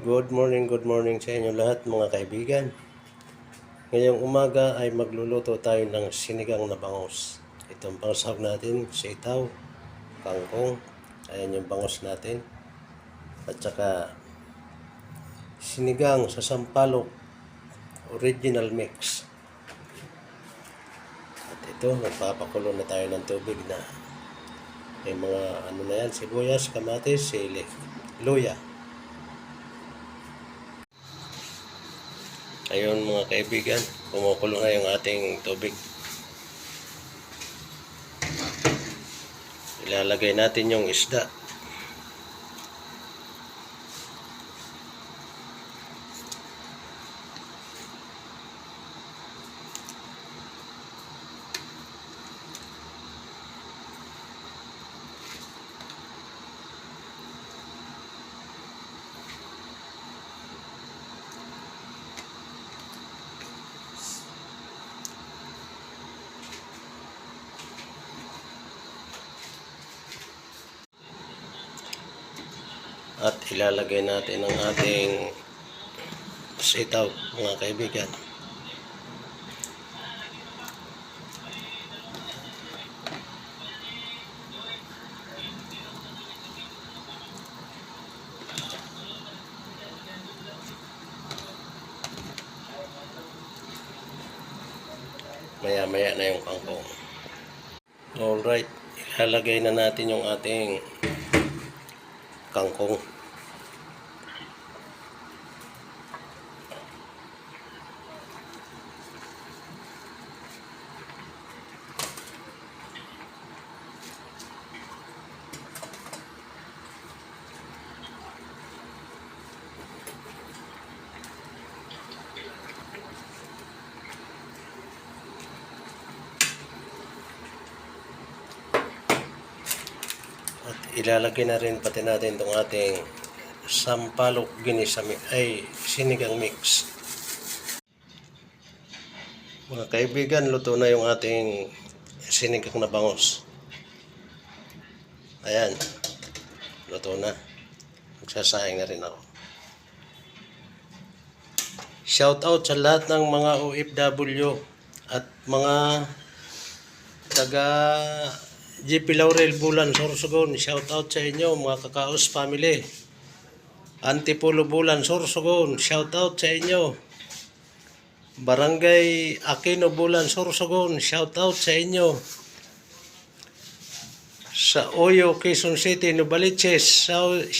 Good morning sa inyo lahat mga kaibigan. Ngayong umaga ay magluluto tayo ng sinigang na bangus. Itong pangsahog natin, sitaw, kangkong, ayan yung bangus natin. At saka sinigang sa sampalok, original mix. At ito, nagpapakulo na tayo ng tubig na may mga na yan, sibuyas, kamatis, sili, luya. Ayun mga kaibigan, kumukulo na yung ating tubig. Ilalagay natin yung isda. At ilalagay natin ang ating sitaw mga kaibigan. Maya-maya na yung kangkong. Alright, ilalagay na natin yung ating kangkong. At ilalagay na rin pati natin itong ating sampalok ginisa ay sinigang mix. Mga kaibigan, luto na yung ating sinigang na bangus. Ayan, luto na. Magsasaing na rin ako. Shout out sa lahat ng mga OFW at mga taga GP Laurel Bulan Sorsogon. Shout out sa inyo mga Kakaos family. Antipolo Bulan Sorsogon. Shout out sa inyo. Barangay Aquino Bulan Sorsogon. Shout out sa inyo. Sa Oyo Quezon City Novaliches. Shout